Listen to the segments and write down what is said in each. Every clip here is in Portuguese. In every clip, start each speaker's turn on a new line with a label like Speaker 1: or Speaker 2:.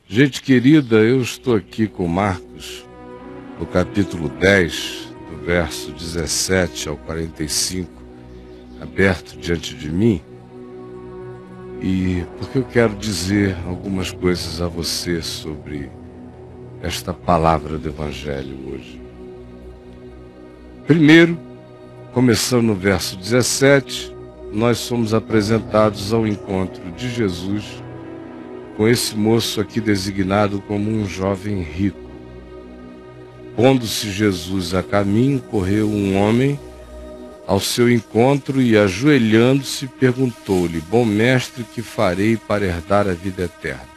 Speaker 1: Gente querida, eu estou aqui com Marcos, no capítulo 10, do verso 17 ao 45, aberto diante de mim, e porque eu quero dizer algumas coisas a você sobre esta palavra do Evangelho hoje. Primeiro, começando no verso 17, nós somos apresentados ao encontro de Jesus com esse moço aqui designado como um jovem rico. Pondo-se Jesus a caminho, correu um homem ao seu encontro e, ajoelhando-se, perguntou-lhe: Bom mestre, que farei para herdar a vida eterna?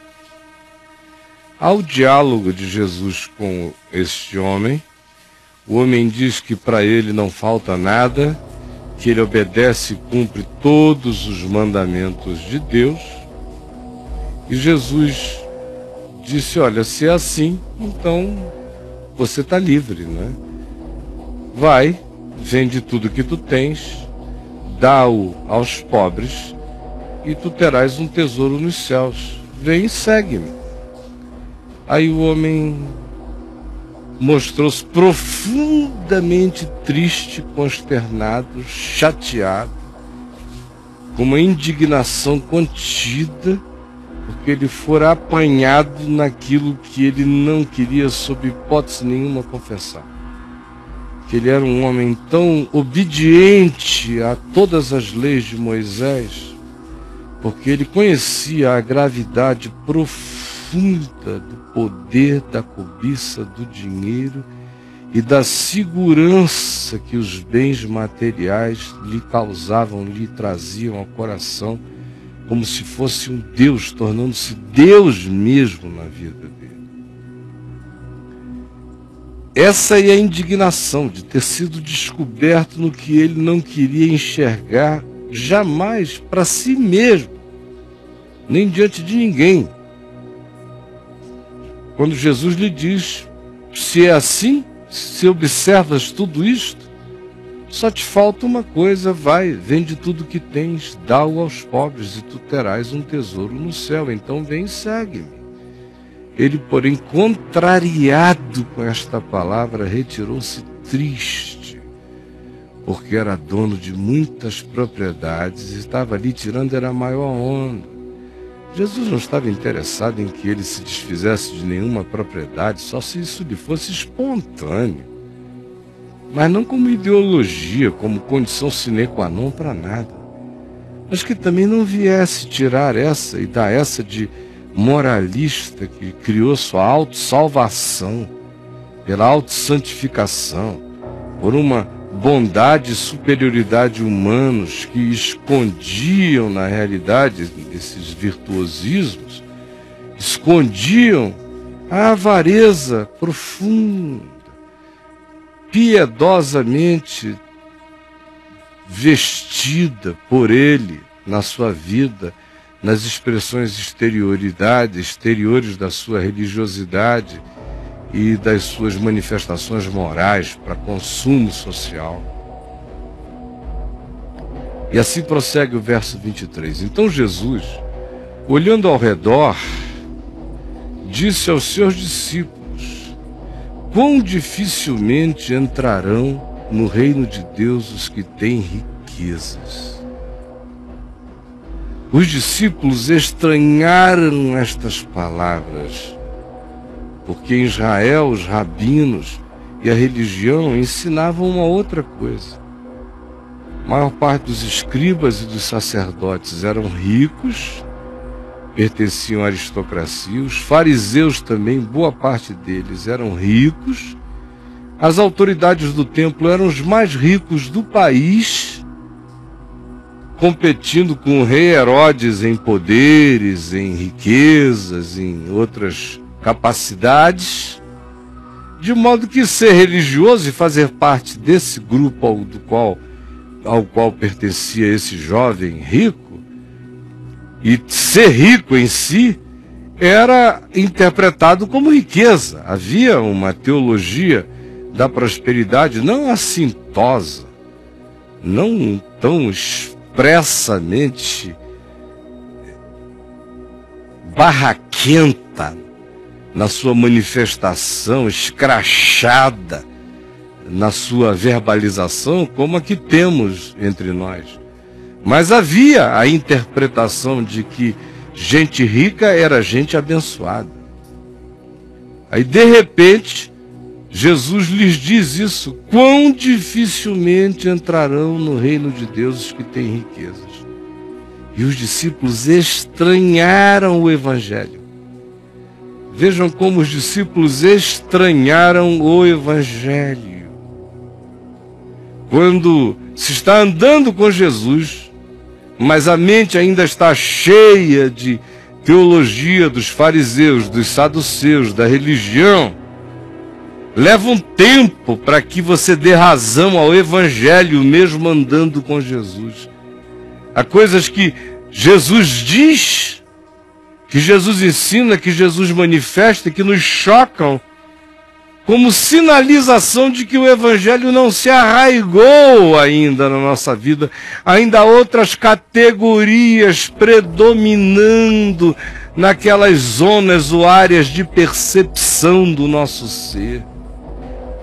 Speaker 1: Ao diálogo de Jesus com este homem, o homem diz que para ele não falta nada, que ele obedece e cumpre todos os mandamentos de Deus. E Jesus disse: olha, se é assim, então você está livre, né? Vai, vende tudo que tu tens, dá-o aos pobres, e tu terás um tesouro nos céus. Vem e segue-me. Aí o homem mostrou-se profundamente triste, consternado, chateado, com uma indignação contida, porque ele fora apanhado naquilo que ele não queria, sob hipótese nenhuma, confessar. Que ele era um homem tão obediente a todas as leis de Moisés, porque ele conhecia a gravidade profunda do poder da cobiça do dinheiro e da segurança que os bens materiais lhe causavam, lhe traziam ao coração, como se fosse um Deus, tornando-se Deus mesmo na vida dele. Essa é a indignação de ter sido descoberto no que ele não queria enxergar jamais para si mesmo, nem diante de ninguém. Quando Jesus lhe diz: se é assim, se observas tudo isto, só te falta uma coisa: vai, vende tudo que tens, dá-o aos pobres e tu terás um tesouro no céu. Então vem e segue-me. Ele, porém, contrariado com esta palavra, retirou-se triste, porque era dono de muitas propriedades e estava ali tirando a maior onda. Jesus não estava interessado em que ele se desfizesse de nenhuma propriedade, só se isso lhe fosse espontâneo, mas não como ideologia, como condição sine qua non para nada, mas que também não viesse tirar essa e dar essa de moralista que criou sua autossalvação, pela autossantificação, por uma bondade e superioridade humanos que escondiam, na realidade, desses virtuosismos, escondiam a avareza profunda, piedosamente vestida por ele na sua vida, nas expressões exteriores da sua religiosidade e das suas manifestações morais para consumo social. E assim prossegue o verso 23. Então Jesus, olhando ao redor, disse aos seus discípulos: quão dificilmente entrarão no reino de Deus os que têm riquezas. Os discípulos estranharam estas palavras, porque em Israel os rabinos e a religião ensinavam uma outra coisa. A maior parte dos escribas e dos sacerdotes eram ricos, pertenciam à aristocracia. Os fariseus também, boa parte deles, eram ricos. As autoridades do templo eram os mais ricos do país, competindo com o rei Herodes em poderes, em riquezas, em outras capacidades, de modo que ser religioso e fazer parte desse grupo ao qual pertencia esse jovem rico, e ser rico em si, era interpretado como riqueza. Havia uma teologia da prosperidade não assintosa, não tão expressamente barraquenta, na sua manifestação escrachada, na sua verbalização, como a que temos entre nós. Mas havia a interpretação de que gente rica era gente abençoada. Aí, de repente, Jesus lhes diz isso: quão dificilmente entrarão no reino de Deus os que têm riquezas. E os discípulos estranharam o Evangelho. Vejam como os discípulos estranharam o Evangelho. Quando se está andando com Jesus, mas a mente ainda está cheia de teologia dos fariseus, dos saduceus, da religião, leva um tempo para que você dê razão ao Evangelho, mesmo andando com Jesus. Há coisas que Jesus diz, que Jesus ensina, que Jesus manifesta, que nos chocam, como sinalização de que o Evangelho não se arraigou ainda na nossa vida. Ainda há outras categorias predominando naquelas zonas ou áreas de percepção do nosso ser.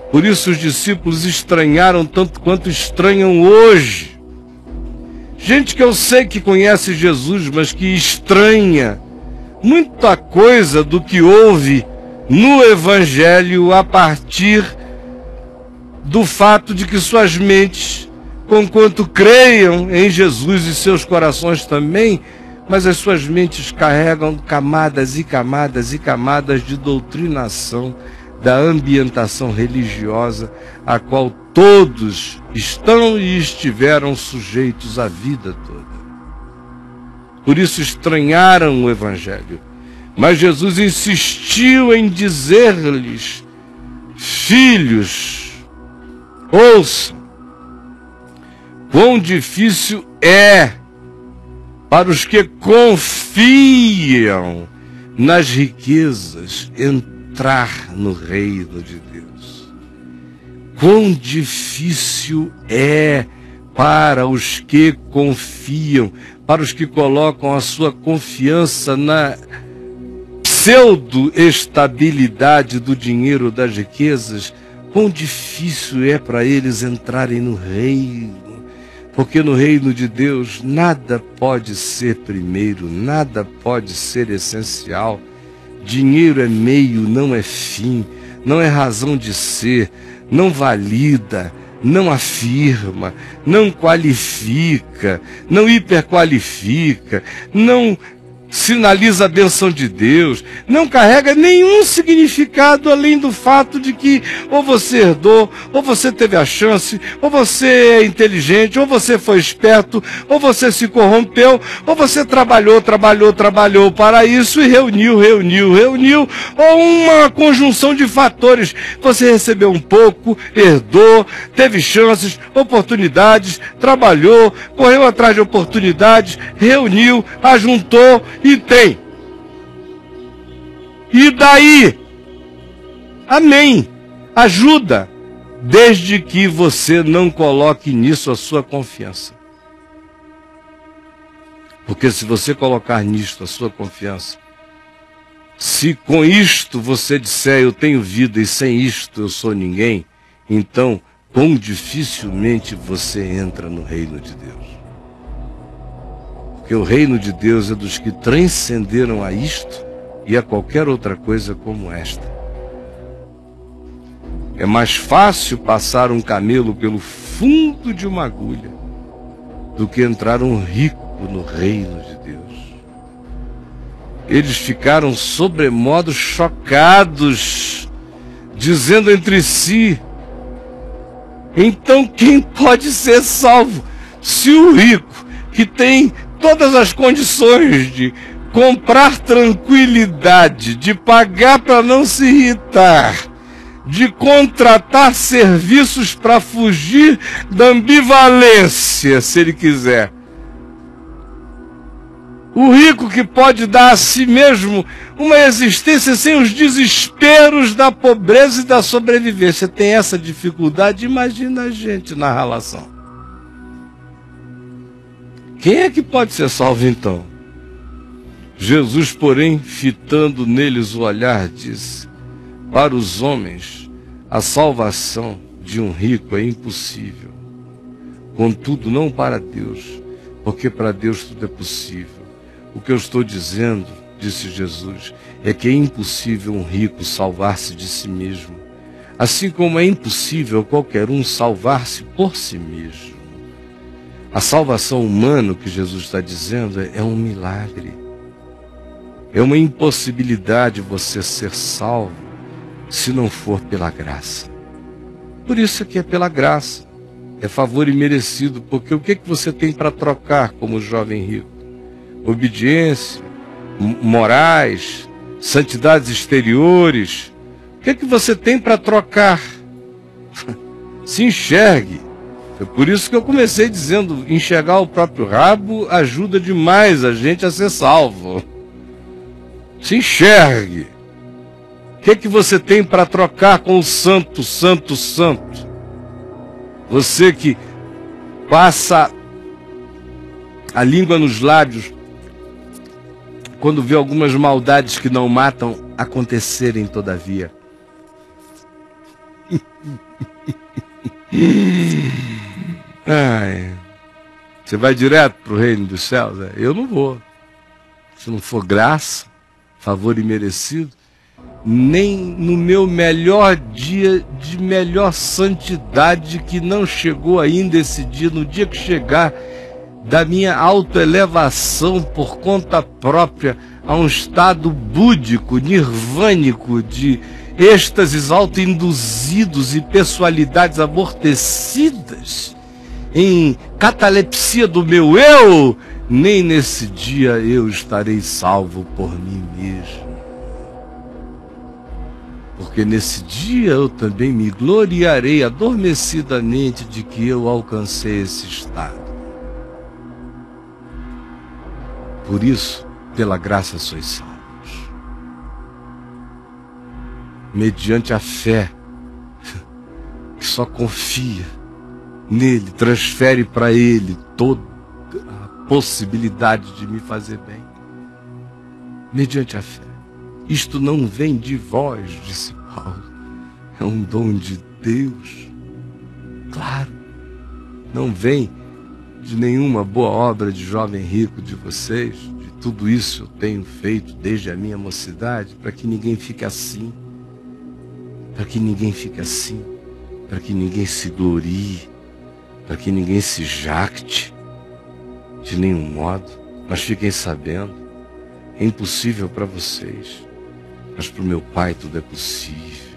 Speaker 1: Por isso os discípulos estranharam tanto quanto estranham hoje. Gente que eu sei que conhece Jesus, mas que estranha muita coisa do que ouve no Evangelho a partir do fato de que suas mentes, conquanto creiam em Jesus e seus corações também, mas as suas mentes carregam camadas e camadas e camadas de doutrinação da ambientação religiosa a qual todos estão e estiveram sujeitos a vida toda. Por isso estranharam o Evangelho. Mas Jesus insistiu em dizer-lhes: filhos, ouçam, quão difícil é para os que confiam nas riquezas entrar no reino de Deus. Quão difícil é para os que confiam, para os que colocam a sua confiança na pseudo-estabilidade do dinheiro, das riquezas. Quão difícil é para eles entrarem no reino, porque no reino de Deus nada pode ser primeiro, nada pode ser essencial. Dinheiro é meio, não é fim, não é razão de ser, não valida, não afirma, não qualifica, não hiperqualifica, não sinaliza a benção de Deus, não carrega nenhum significado além do fato de que ou você herdou, ou você teve a chance, ou você é inteligente, ou você foi esperto, ou você se corrompeu, ou você trabalhou para isso e reuniu, ou uma conjunção de fatores. Você recebeu um pouco, herdou, teve chances, oportunidades, trabalhou, correu atrás de oportunidades, reuniu, ajuntou e tem. E daí? Amém. Ajuda, desde que você não coloque nisso a sua confiança. Porque se você colocar nisto a sua confiança, se com isto você disser eu tenho vida e sem isto eu sou ninguém, então quão dificilmente você entra no reino de Deus. Porque o reino de Deus é dos que transcenderam a isto e a qualquer outra coisa como esta. É mais fácil passar um camelo pelo fundo de uma agulha do que entrar um rico no reino de Deus. Eles ficaram sobremodo chocados, dizendo entre si: então quem pode ser salvo? Se o rico, que tem todas as condições de comprar tranquilidade, de pagar para não se irritar, de contratar serviços para fugir da ambivalência, se ele quiser. O rico que pode dar a si mesmo uma existência sem os desesperos da pobreza e da sobrevivência, tem essa dificuldade. Imagina a gente na relação. Quem é que pode ser salvo então? Jesus, porém, fitando neles o olhar, disse: para os homens, a salvação de um rico é impossível. Contudo, não para Deus, porque para Deus tudo é possível. O que eu estou dizendo, disse Jesus, é que é impossível um rico salvar-se de si mesmo, assim como é impossível qualquer um salvar-se por si mesmo. A salvação humana, que Jesus está dizendo, é um milagre. É uma impossibilidade você ser salvo se não for pela graça. Por isso que é pela graça. É favor imerecido, porque o que você tem para trocar como jovem rico? Obediência, morais, santidades exteriores. O que você tem para trocar? Se enxergue. É por isso que eu comecei dizendo, enxergar o próprio rabo ajuda demais a gente a ser salvo. Se enxergue. O que você tem para trocar com o santo, santo, santo? Você que passa a língua nos lábios quando vê algumas maldades que não matam acontecerem todavia. Ai, você vai direto para o reino dos céus? Eu não vou. Se não for graça, favor imerecido, nem no meu melhor dia de melhor santidade, que não chegou ainda esse dia, no dia que chegar da minha autoelevação por conta própria a um estado búdico, nirvânico, de êxtases autoinduzidos e pessoalidades amortecidas, em catalepsia do meu eu, nem nesse dia eu estarei salvo por mim mesmo. Porque nesse dia eu também me gloriarei adormecidamente de que eu alcancei esse estado. Por isso, pela graça sois salvos. Mediante a fé, que só confia nele, transfere para ele toda a possibilidade de me fazer bem. Mediante a fé. Isto não vem de vós, disse Paulo, é um dom de Deus. Claro, não vem de nenhuma boa obra de jovem rico de vocês. De tudo isso eu tenho feito desde a minha mocidade, para que ninguém fique assim, para que ninguém fique assim, para que ninguém se glorie, para que ninguém se jacte de nenhum modo. Mas fiquem sabendo, é impossível para vocês, mas para o meu Pai tudo é possível.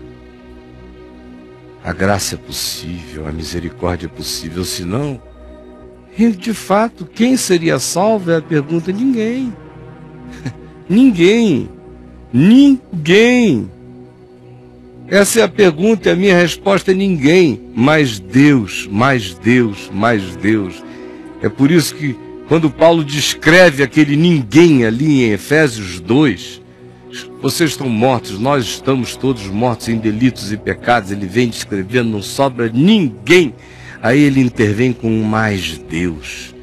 Speaker 1: A graça é possível, a misericórdia é possível, senão, de fato, quem seria salvo é a pergunta. Ninguém. Ninguém. Ninguém. Essa é a pergunta e a minha resposta é ninguém. Mas Deus, mais Deus, mais Deus. É por isso que quando Paulo descreve aquele ninguém ali em Efésios 2, vocês estão mortos, nós estamos todos mortos em delitos e pecados. Ele vem descrevendo, não sobra ninguém. Aí ele intervém com mais Deus,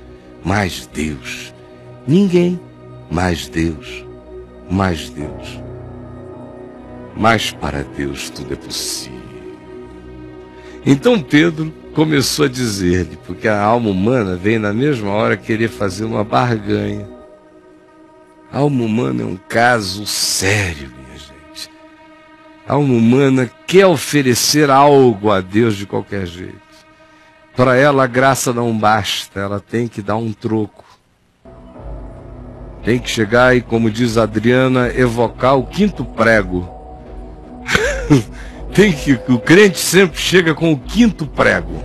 Speaker 1: mais Deus. Ninguém, mais Deus, mais Deus. Mas para Deus tudo é possível. Então Pedro começou a dizer-lhe, porque a alma humana vem na mesma hora querer fazer uma barganha. A alma humana é um caso sério, minha gente. A alma humana quer oferecer algo a Deus de qualquer jeito. Para ela a graça não basta, ela tem que dar um troco. Tem que chegar e, como diz a Adriana, evocar o quinto prego. O crente sempre chega com o quinto prego.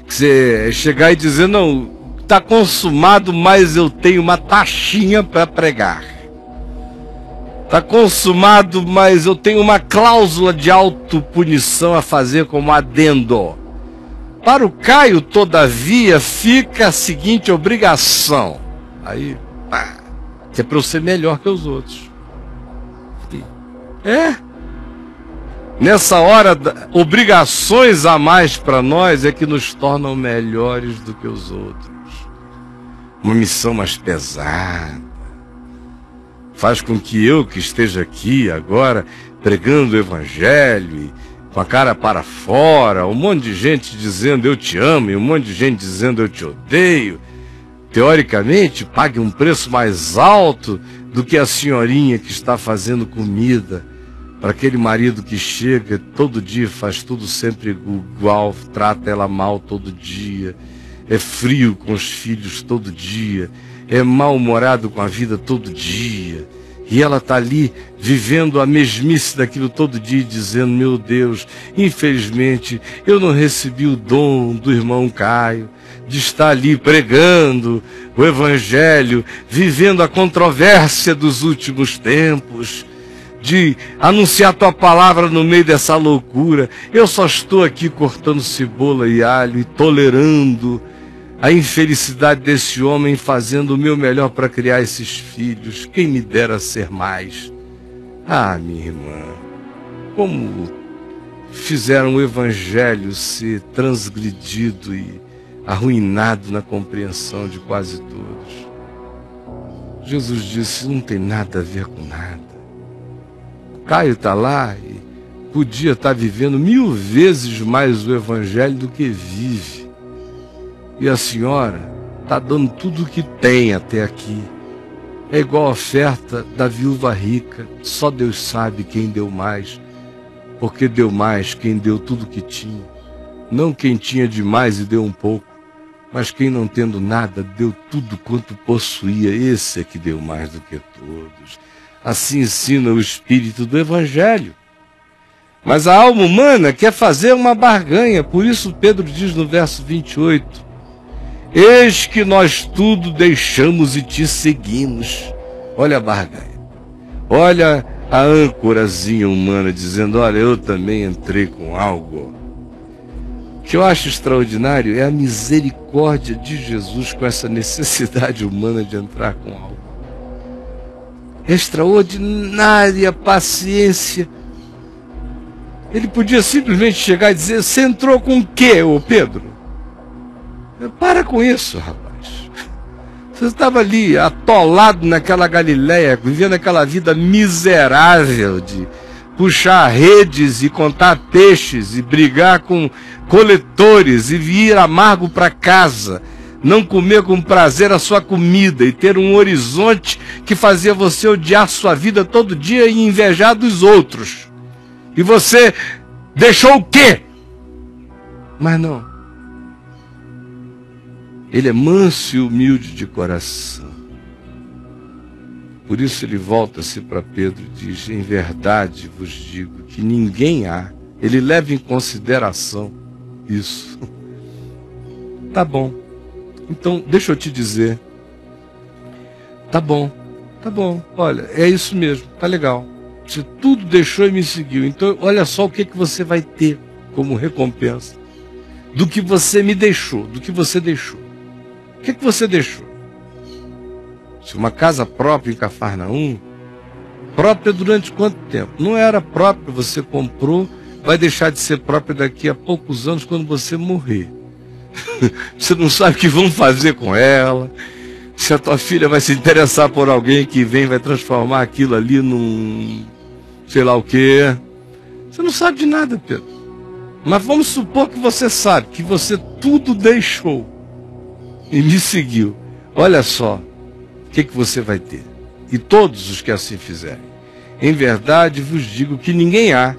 Speaker 1: Você chegar e dizer, não, está consumado, mas eu tenho uma taxinha para pregar. Está consumado, mas eu tenho uma cláusula de autopunição a fazer como adendo. Para o Caio, todavia, fica a seguinte obrigação. Aí, pá, que é para eu ser melhor que os outros. Nessa hora, obrigações a mais para nós é que nos tornam melhores do que os outros. Uma missão mais pesada. faz com que eu, que esteja aqui agora, pregando o Evangelho, e com a cara para fora, um monte de gente dizendo eu te amo, e um monte de gente dizendo eu te odeio, teoricamente, pague um preço mais alto do que a senhorinha que está fazendo comida para aquele marido que chega todo dia, faz tudo sempre igual, trata ela mal todo dia, é frio com os filhos todo dia, é mal-humorado com a vida todo dia, e ela está ali vivendo a mesmice daquilo todo dia, dizendo, meu Deus, infelizmente eu não recebi o dom do irmão Caio, de estar ali pregando o Evangelho, vivendo a controvérsia dos últimos tempos, de anunciar a tua palavra no meio dessa loucura. Eu só estou aqui cortando cebola e alho e tolerando a infelicidade desse homem, fazendo o meu melhor para criar esses filhos. Quem me dera ser mais. Ah, minha irmã, como fizeram o Evangelho ser transgredido e arruinado na compreensão de quase todos. Jesus disse, não tem nada a ver com nada. Caio está lá e podia estar vivendo 1000 vezes mais o Evangelho do que vive. E a senhora está dando tudo o que tem até aqui. É igual a oferta da viúva rica. Só Deus sabe quem deu mais. Porque deu mais quem deu tudo o que tinha. Não quem tinha demais e deu um pouco. Mas quem não tendo nada, deu tudo quanto possuía. Esse é que deu mais do que todos. Assim ensina o espírito do Evangelho. Mas a alma humana quer fazer uma barganha. Por isso Pedro diz no verso 28, eis que nós tudo deixamos e te seguimos. Olha a barganha. Olha a âncorazinha humana dizendo, olha, eu também entrei com algo. O que eu acho extraordinário é a misericórdia de Jesus com essa necessidade humana de entrar com algo. Extraordinária paciência. Ele podia simplesmente chegar e dizer, você entrou com o quê, ô Pedro? Para com isso, rapaz. Você estava ali atolado naquela Galileia, vivendo aquela vida miserável de puxar redes e contar peixes e brigar com coletores e vir amargo para casa, não comer com prazer a sua comida e ter um horizonte que fazia você odiar sua vida todo dia e invejar dos outros. E você deixou o quê? Mas não. Ele é manso e humilde de coração. Por isso ele volta-se para Pedro e diz, em verdade vos digo que ninguém há. Ele leva em consideração isso. Tá bom. Então, deixa eu te dizer. Tá bom, olha, é isso mesmo, tá legal. Você tudo deixou e me seguiu. Então, olha só o que você vai ter como recompensa do que você me deixou, do que você deixou. O que você deixou? Se uma casa própria em Cafarnaum, própria durante quanto tempo? Não era própria, você comprou, vai deixar de ser própria daqui a poucos anos quando você morrer. Você não sabe o que vão fazer com ela, se a tua filha vai se interessar por alguém que vai transformar aquilo ali num sei lá o quê. Você não sabe de nada, Pedro. Mas vamos supor que você sabe, que você tudo deixou e me seguiu. Olha só o que você vai ter. E todos os que assim fizerem. Em verdade vos digo que ninguém há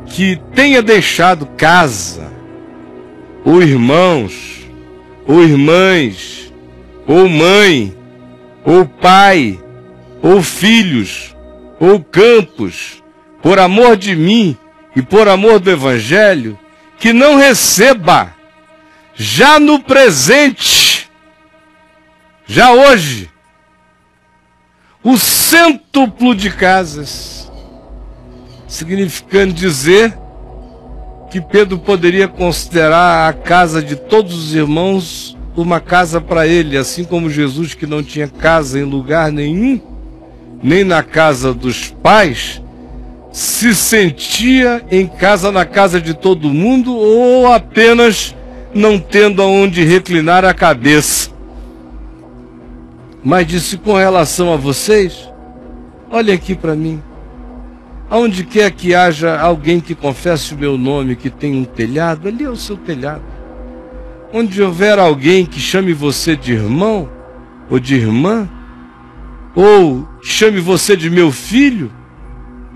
Speaker 1: que tenha deixado casa, ou irmãos, ou irmãs, ou mãe, ou pai, ou filhos, ou campos, por amor de mim e por amor do Evangelho, que não receba, já no presente, já hoje, o cêntuplo de casas, significando dizer que Pedro poderia considerar a casa de todos os irmãos uma casa para ele, assim como Jesus, que não tinha casa em lugar nenhum, nem na casa dos pais, se sentia em casa na casa de todo mundo, ou apenas não tendo aonde reclinar a cabeça. Mas disse: com relação a vocês, olhem aqui para mim. Aonde quer que haja alguém que confesse o meu nome, que tem um telhado, ali é o seu telhado. Onde houver alguém que chame você de irmão ou de irmã, ou chame você de meu filho,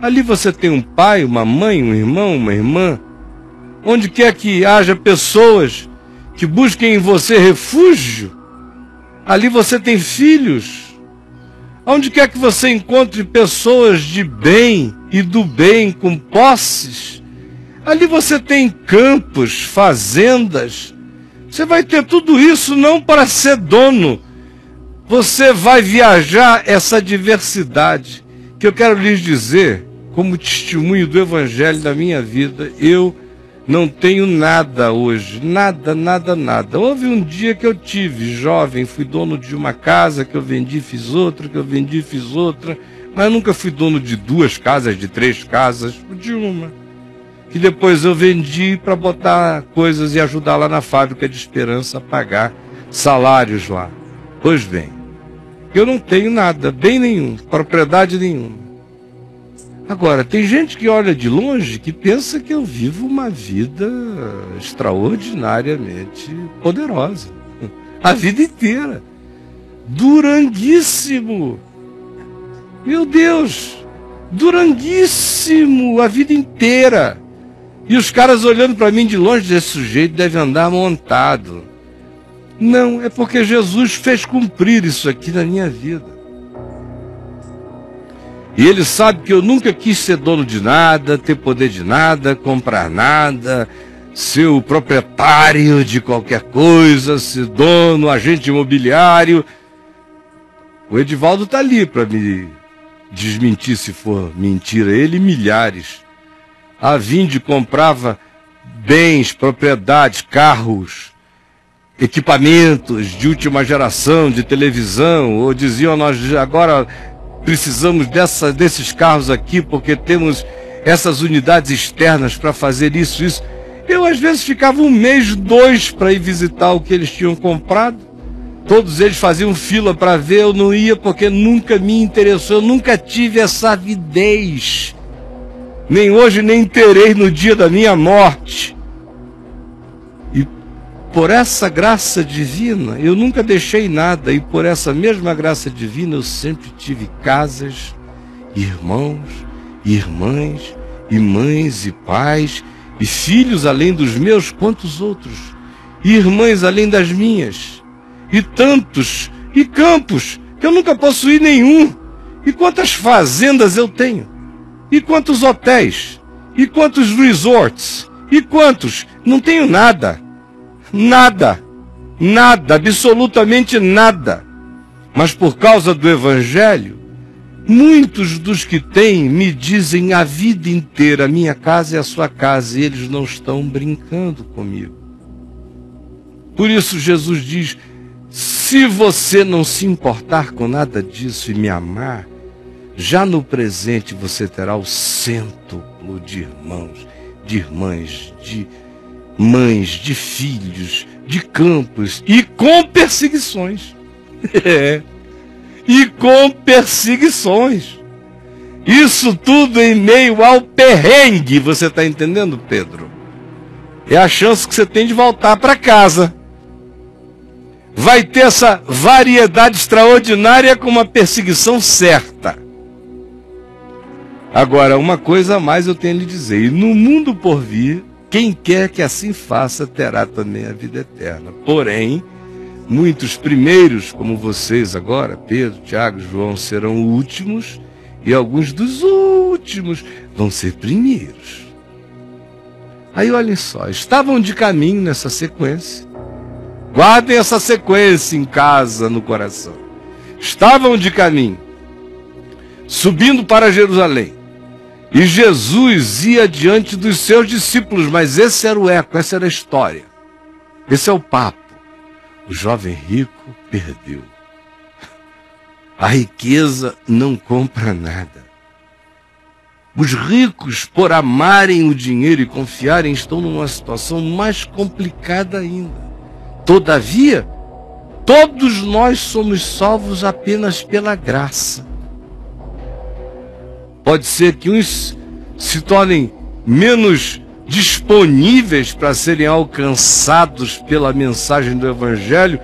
Speaker 1: ali você tem um pai, uma mãe, um irmão, uma irmã. Onde quer que haja pessoas que busquem em você refúgio, ali você tem filhos. Onde quer que você encontre pessoas de bem e do bem com posses, ali você tem campos, fazendas. Você vai ter tudo isso não para ser dono. Você vai viajar essa diversidade. Que eu quero lhes dizer, como testemunho do Evangelho da minha vida, eu não tenho nada hoje, nada, nada, nada. Houve um dia que eu tive, jovem, fui dono de uma casa, que eu vendi, fiz outra, que eu vendi, fiz outra, mas eu nunca fui dono de 2 casas, de 3 casas, de uma. Que depois eu vendi para botar coisas e ajudar lá na fábrica de Esperança a pagar salários lá. Pois bem, eu não tenho nada, bem nenhum, propriedade nenhuma. Agora, tem gente que olha de longe que pensa que eu vivo uma vida extraordinariamente poderosa. A vida inteira. Duranguíssimo. Meu Deus, duranguíssimo, a vida inteira. E os caras olhando para mim de longe, esse sujeito deve andar montado. Não, é porque Jesus fez cumprir isso aqui na minha vida. E ele sabe que eu nunca quis ser dono de nada, ter poder de nada, comprar nada, ser o proprietário de qualquer coisa, ser dono, agente imobiliário. O Edivaldo está ali para me desmentir se for mentira. Ele e milhares. A Vinde comprava bens, propriedades, carros, equipamentos de última geração, de televisão, ou diziam: nós agora precisamos desses carros aqui porque temos essas unidades externas para fazer isso, isso. Eu às vezes ficava 1 mês, 2 para ir visitar o que eles tinham comprado. Todos eles faziam fila para ver, eu não ia porque nunca me interessou, eu nunca tive essa avidez. Nem hoje, nem terei no dia da minha morte. E por essa graça divina, eu nunca deixei nada, e por essa mesma graça divina eu sempre tive casas, irmãos, irmãs, e mães e pais, e filhos além dos meus, quantos outros, e irmãs além das minhas, e tantos, e campos, que eu nunca possuí nenhum, e quantas fazendas eu tenho, e quantos hotéis, e quantos resorts, e quantos, não tenho nada. Nada, nada, absolutamente nada. Mas por causa do Evangelho, muitos dos que têm me dizem a vida inteira: minha casa é a sua casa, e eles não estão brincando comigo. Por isso Jesus diz: se você não se importar com nada disso e me amar, já no presente você terá o cêntuplo de irmãos, de irmãs, de mães, de filhos, de campos, e com perseguições. E com perseguições. Isso tudo em meio ao perrengue, você está entendendo, Pedro? É a chance que você tem de voltar para casa. Vai ter essa variedade extraordinária com uma perseguição certa. Agora, uma coisa a mais eu tenho a lhe dizer: e no mundo por vir, quem quer que assim faça terá também a vida eterna. Porém, muitos primeiros, como vocês agora, Pedro, Tiago, João, serão últimos, e alguns dos últimos vão ser primeiros. Aí olhem só, estavam de caminho nessa sequência. Guardem essa sequência em casa, no coração. Estavam de caminho, subindo para Jerusalém. E Jesus ia diante dos seus discípulos, mas esse era o eco, essa era a história. Esse é o papo. O jovem rico perdeu. A riqueza não compra nada. Os ricos, por amarem o dinheiro e confiarem, estão numa situação mais complicada ainda. Todavia, Todos nós somos salvos apenas pela graça. Pode ser que uns se tornem menos disponíveis para serem alcançados pela mensagem do Evangelho,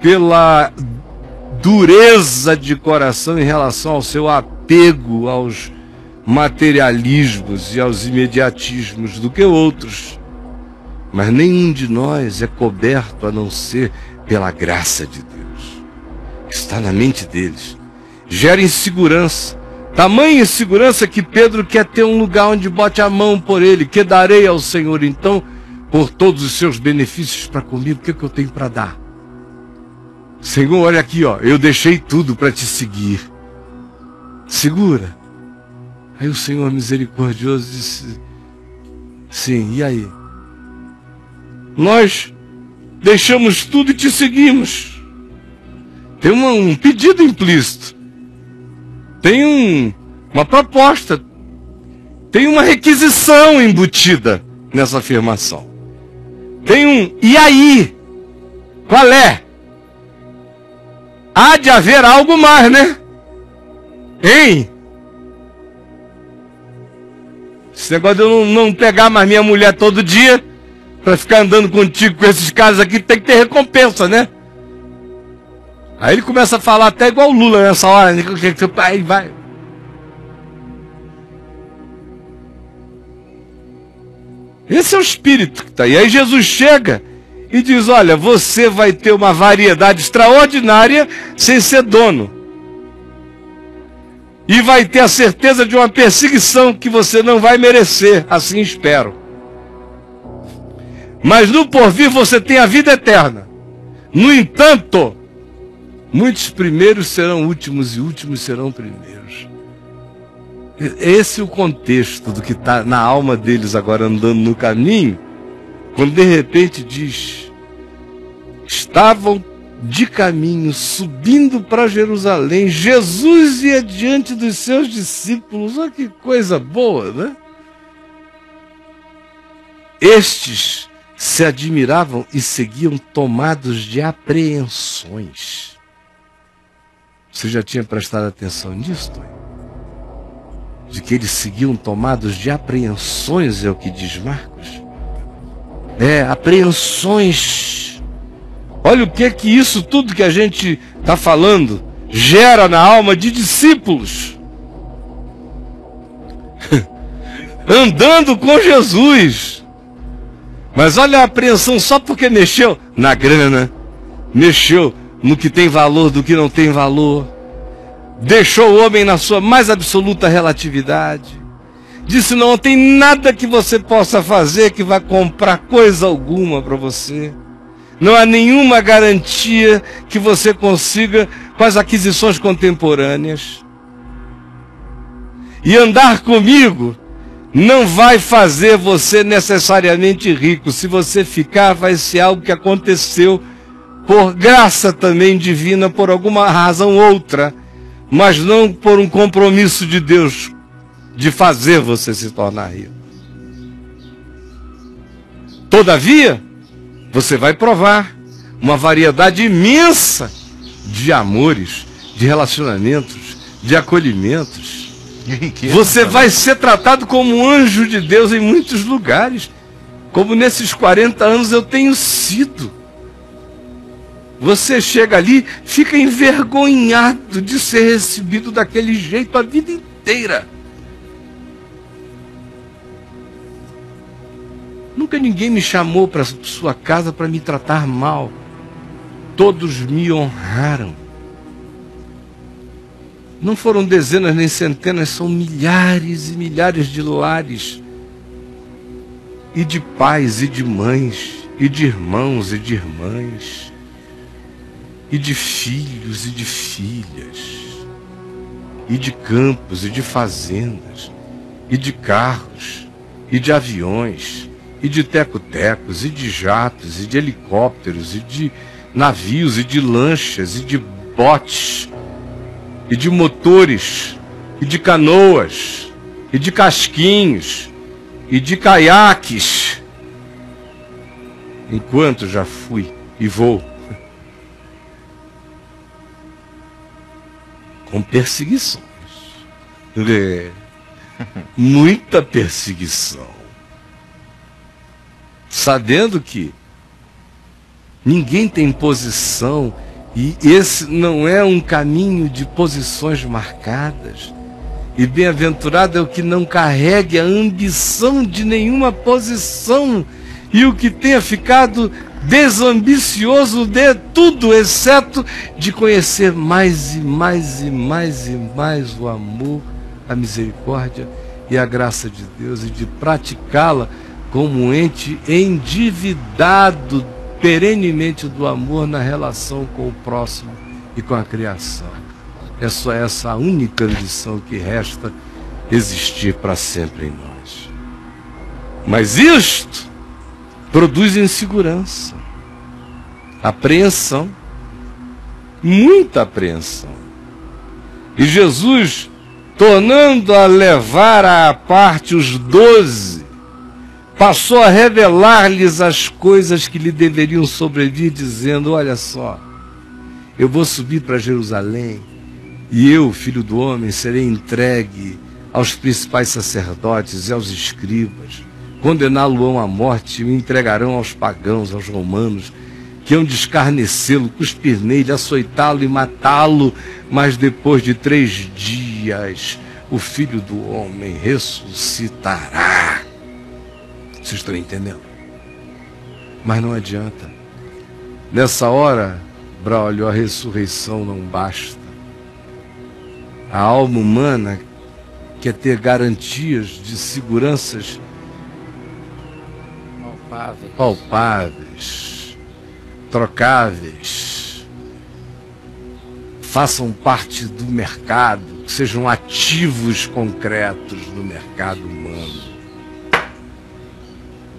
Speaker 1: pela dureza de coração em relação ao seu apego aos materialismos e aos imediatismos do que outros. Mas nenhum de nós é coberto a não ser pela graça de Deus, que está na mente deles. Gera insegurança, tamanha insegurança que Pedro quer ter um lugar onde bote a mão por ele, que darei ao Senhor então por todos os seus benefícios para comigo. O que eu tenho para dar? Senhor, olha aqui, ó, eu deixei tudo para te seguir. Segura. Aí o Senhor misericordioso disse: sim, e aí? Nós deixamos tudo e te seguimos. Tem um pedido implícito. Tem uma proposta. Tem uma requisição embutida nessa afirmação. Tem e aí? Qual é? Há de haver algo mais, né? Hein? Esse negócio de eu não pegar mais minha mulher todo dia para ficar andando contigo com esses caras aqui, tem que ter recompensa, né? Aí ele começa a falar até igual o Lula nessa hora, né? Aí vai. Esse é o espírito que está aí. Aí Jesus chega e diz: olha, você vai ter uma variedade extraordinária sem ser dono. E vai ter a certeza de uma perseguição que você não vai merecer, assim espero. Mas no porvir você tem a vida eterna. No entanto, muitos primeiros serão últimos e últimos serão primeiros. Esse é o contexto do que está na alma deles agora andando no caminho, quando de repente diz: estavam de caminho, subindo para Jerusalém, Jesus ia diante dos seus discípulos. Olha que coisa boa, né? Estes se admiravam e seguiam tomados de apreensões. Você já tinha prestado atenção nisso, Tony? De que eles seguiam tomados de apreensões, é o que diz Marcos. Apreensões. Olha o que isso tudo que a gente está falando gera na alma de discípulos. Andando com Jesus. Mas olha a apreensão só porque mexeu na grana, mexeu no que tem valor, do que não tem valor. Deixou o homem na sua mais absoluta relatividade. Disse: não tem nada que você possa fazer que vai comprar coisa alguma para você. Não há nenhuma garantia que você consiga com as aquisições contemporâneas. E andar comigo não vai fazer você necessariamente rico. Se você ficar, vai ser algo que aconteceu por graça também divina, por alguma razão outra, mas não por um compromisso de Deus de fazer você se tornar rico. Todavia, você vai provar uma variedade imensa de amores, de relacionamentos, de acolhimentos. Você vai ser tratado como um anjo de Deus em muitos lugares, como nesses 40 anos eu tenho sido. Você chega ali, fica envergonhado de ser recebido daquele jeito a vida inteira. Nunca ninguém me chamou para sua casa para me tratar mal. Todos me honraram. Não foram dezenas nem centenas, são milhares e milhares de lares. E de pais e de mães, e de irmãos e de irmãs, e de filhos e de filhas, e de campos e de fazendas, e de carros, e de aviões, e de teco-tecos, e de jatos, e de helicópteros, e de navios, e de lanchas, e de botes, e de motores, e de canoas, e de casquinhos, e de caiaques. Enquanto já fui e vou com perseguições. Muita perseguição. Sabendo que ninguém tem posição, e esse não é um caminho de posições marcadas. E bem-aventurado é o que não carregue a ambição de nenhuma posição, e o que tenha ficado desambicioso de tudo, exceto de conhecer mais e mais e mais e mais o amor, a misericórdia e a graça de Deus, e de praticá-la como um ente endividado perenemente do amor na relação com o próximo e com a criação. É só essa única ambição que resta existir para sempre em nós. Mas isto produz insegurança, apreensão, muita apreensão. E Jesus, tornando a levar à parte os 12, passou a revelar-lhes as coisas que lhe deveriam sobrevir, dizendo: olha só, eu vou subir para Jerusalém, e eu, filho do homem, serei entregue aos principais sacerdotes e aos escribas, condená-lo-ão à morte e o entregarão aos pagãos, aos romanos, que hão de escarnecê-lo, cuspir nele, açoitá-lo e matá-lo, mas depois de 3 dias o filho do homem ressuscitará. Vocês estão entendendo? Mas não adianta. Nessa hora, Braulio, a ressurreição não basta. A alma humana quer ter garantias de seguranças palpáveis, trocáveis, façam parte do mercado, que sejam ativos concretos no mercado humano.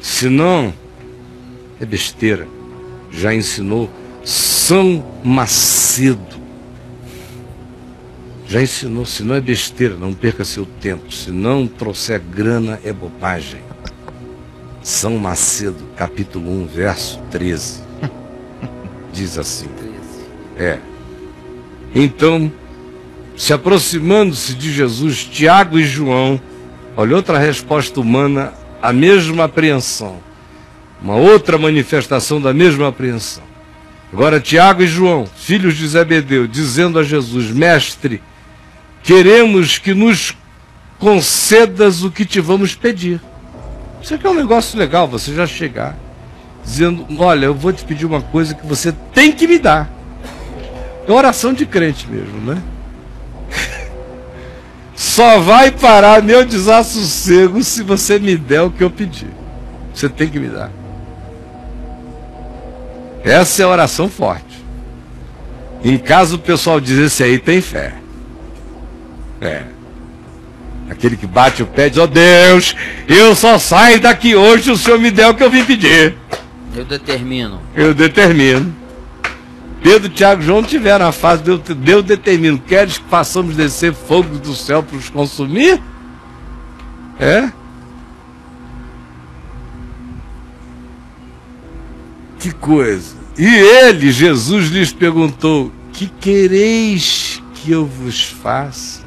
Speaker 1: Senão, é besteira. Já ensinou São Macedo. Já ensinou, se não é besteira, não perca seu tempo. Se não trouxer grana, é bobagem. São Macedo, capítulo 1, verso 13. Diz assim. Então, se aproximando-se de Jesus, Tiago e João, olha outra resposta humana, a mesma apreensão. Uma outra manifestação da mesma apreensão. Agora Tiago e João, filhos de Zebedeu, dizendo a Jesus: Mestre, queremos que nos concedas o que te vamos pedir. Isso aqui é um negócio legal, você já chegar dizendo: olha, eu vou te pedir uma coisa que você tem que me dar. É oração de crente mesmo, né? Só vai parar meu desassossego se você me der o que eu pedi. Você tem que me dar. Essa é a oração forte. Em caso o pessoal diz: esse aí tem fé. Aquele que bate o pé e diz: ó Deus, eu só saio daqui hoje se o Senhor me der o que eu vim pedir.
Speaker 2: Eu determino.
Speaker 1: Pedro, Tiago e João tiveram a fase de eu determino. Queres que façamos descer fogo do céu para os consumir? Que coisa. E ele, Jesus, lhes perguntou: que quereis que eu vos faça?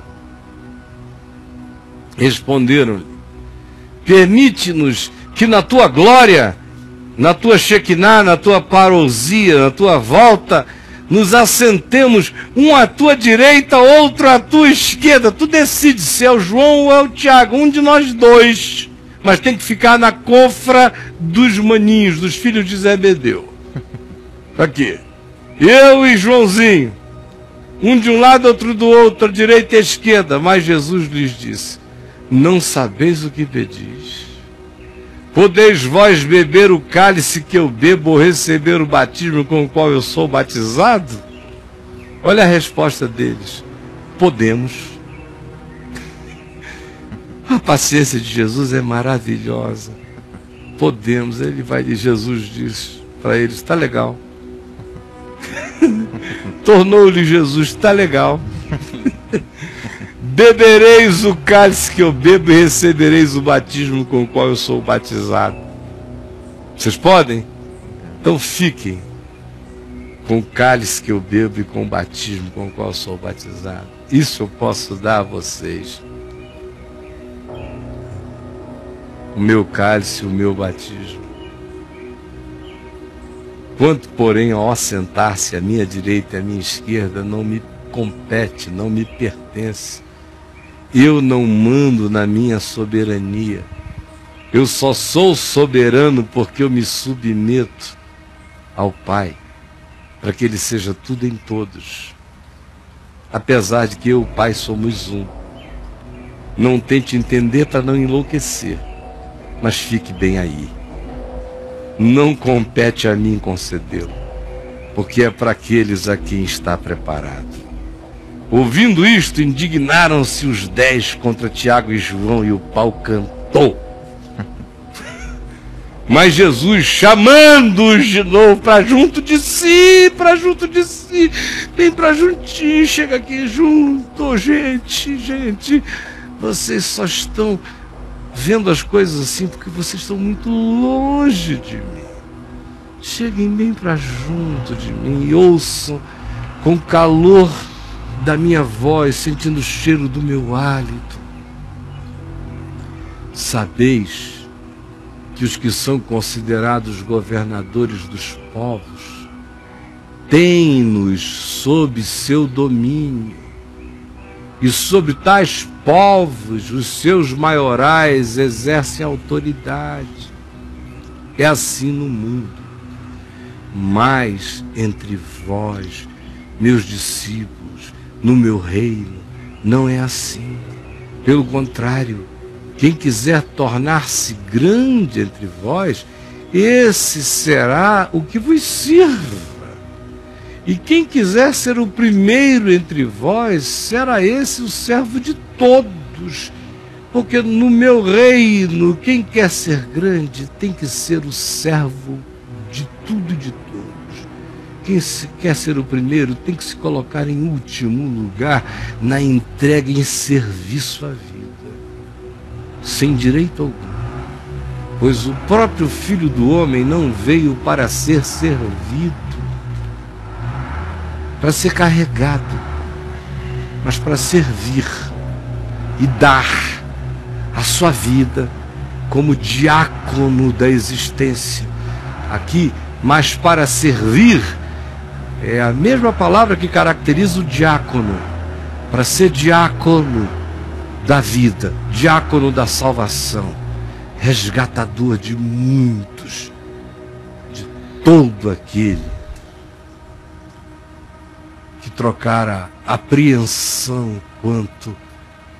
Speaker 1: Responderam-lhe: permite-nos que na tua glória, na tua Shekinah, na tua parousia, na tua volta, nos assentemos, um à tua direita, outro à tua esquerda. Tu decides se é o João ou é o Tiago, um de nós dois. Mas tem que ficar na confra dos maninhos, dos filhos de Zebedeu. Aqui. Eu e Joãozinho. Um de um lado, outro do outro, à direita e à esquerda. Mas Jesus lhes disse: não sabeis o que pedis. Podeis vós beber o cálice que eu bebo, ou receber o batismo com o qual eu sou batizado? Olha a resposta deles: podemos. A paciência de Jesus é maravilhosa. Podemos. Ele vai dizer, Jesus diz para eles: está legal. Tornou-lhe Jesus: está legal. Bebereis o cálice que eu bebo e recebereis o batismo com o qual eu sou batizado. Vocês podem? Então fiquem com o cálice que eu bebo e com o batismo com o qual eu sou batizado. Isso eu posso dar a vocês. O meu cálice, o meu batismo. Quanto, porém, ao assentar-se à minha direita e à minha esquerda, não me compete, não me pertence. Eu não mando na minha soberania. Eu só sou soberano porque eu me submeto ao Pai, para que Ele seja tudo em todos. Apesar de que eu e o Pai somos um. Não tente entender para não enlouquecer, mas fique bem aí. Não compete a mim concedê-lo, porque é para aqueles a quem está preparado. Ouvindo isto, indignaram-se os 10 contra Tiago e João, e o pau cantou. Mas Jesus, chamando-os de novo para junto de si, vem para juntinho, chega aqui junto, gente, vocês só estão vendo as coisas assim porque vocês estão muito longe de mim. Cheguem bem para junto de mim e ouçam com o calor da minha voz, sentindo o cheiro do meu hálito. Sabeis que os que são considerados governadores dos povos têm-nos sob seu domínio, e sobre tais povos os seus maiorais exercem autoridade. É assim no mundo. Mas entre vós, meus discípulos, no meu reino, não é assim. Pelo contrário, quem quiser tornar-se grande entre vós, esse será o que vos sirva. E quem quiser ser o primeiro entre vós, será esse o servo de todos. Porque no meu reino, quem quer ser grande tem que ser o servo de tudo e de todos. Quem quer ser o primeiro tem que se colocar em último lugar na entrega em serviço à vida, sem direito algum. Pois o próprio Filho do Homem não veio para ser servido, para ser carregado, mas para servir e dar a sua vida como diácono da existência. Aqui, mas para servir, é a mesma palavra que caracteriza o diácono, para ser diácono da vida, diácono da salvação, resgatador de muitos, de todo aquele que trocara apreensão quanto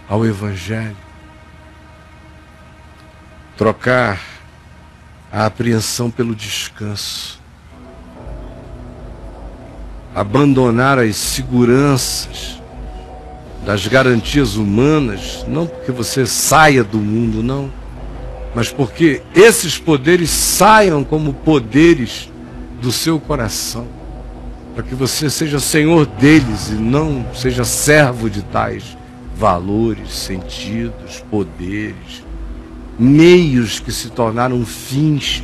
Speaker 1: ao Evangelho. Trocar a apreensão pelo descanso. Abandonar as seguranças das garantias humanas, não porque você saia do mundo, não, mas porque esses poderes saiam como poderes do seu coração, para que você seja senhor deles e não seja servo de tais valores, sentidos, poderes, meios que se tornaram fins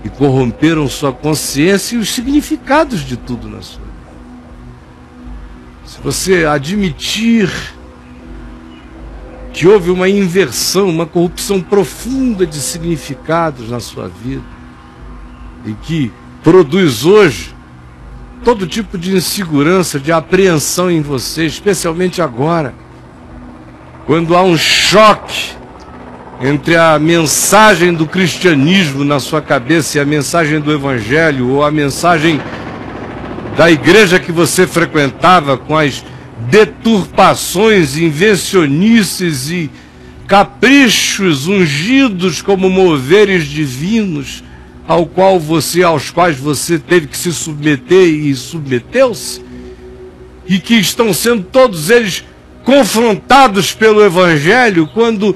Speaker 1: e corromperam sua consciência e os significados de tudo na sua vida. Se você admitir que houve uma inversão, uma corrupção profunda de significados na sua vida e que produz hoje todo tipo de insegurança, de apreensão em você, especialmente agora, quando há um choque entre a mensagem do cristianismo na sua cabeça e a mensagem do Evangelho, ou a mensagem da igreja que você frequentava, com as deturpações, invencionices e caprichos ungidos como moveres divinos, aos quais você teve que se submeter e submeteu-se, e que estão sendo todos eles confrontados pelo Evangelho, quando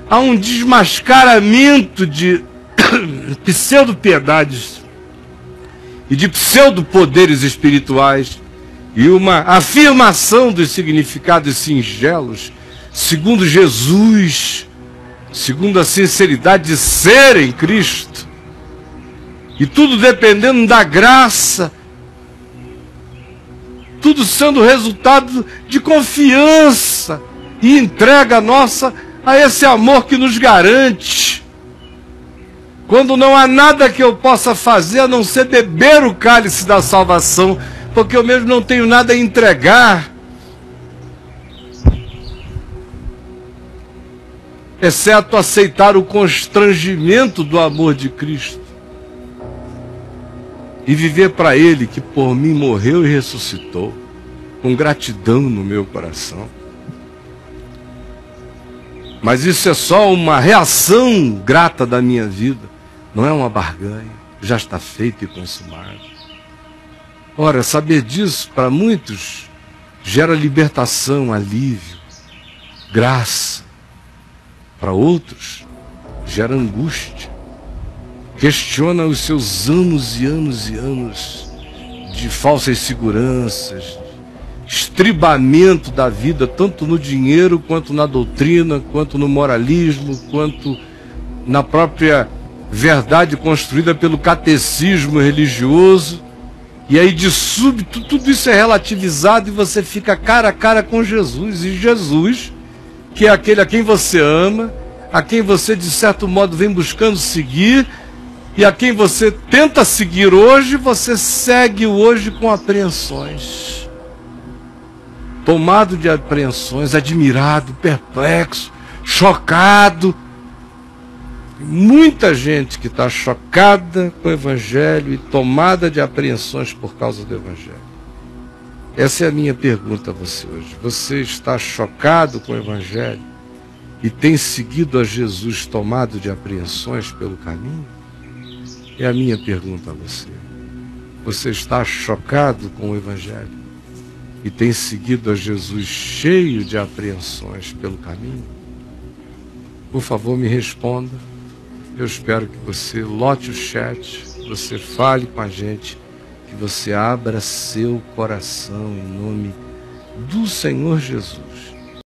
Speaker 1: há um desmascaramento de pseudo-piedades e de pseudo-poderes espirituais e uma afirmação dos significados singelos, segundo Jesus, segundo a sinceridade de ser em Cristo, e tudo dependendo da graça tudo sendo resultado de confiança e entrega nossa a esse amor que nos garante. Quando não há nada que eu possa fazer a não ser beber o cálice da salvação, porque eu mesmo não tenho nada a entregar, exceto aceitar o constrangimento do amor de Cristo e viver para Ele que por mim morreu e ressuscitou, com gratidão no meu coração. Mas isso é só uma reação grata da minha vida, não é uma barganha, já está feito e consumado. Ora, saber disso para muitos gera libertação, alívio, graça. Para outros gera angústia, questiona os seus anos e anos e anos de falsas seguranças, estribamento da vida, tanto no dinheiro, quanto na doutrina, quanto no moralismo, quanto na própria verdade construída pelo catecismo religioso. E aí de súbito tudo isso é relativizado e você fica cara a cara com Jesus. E Jesus, que é aquele a quem você ama, a quem você de certo modo vem buscando seguir, e a quem você tenta seguir hoje, você segue hoje com apreensões. Tomado de apreensões, admirado, perplexo, chocado. Muita gente que está chocada com o Evangelho e tomada de apreensões por causa do Evangelho. Essa é a minha pergunta a você hoje. Você está chocado com o Evangelho e tem seguido a Jesus tomado de apreensões pelo caminho? É a minha pergunta a você. Você está chocado com o Evangelho e tem seguido a Jesus cheio de apreensões pelo caminho? Por favor, me responda. Eu espero que você lote o chat, você fale com a gente, que você abra seu coração em nome do Senhor Jesus.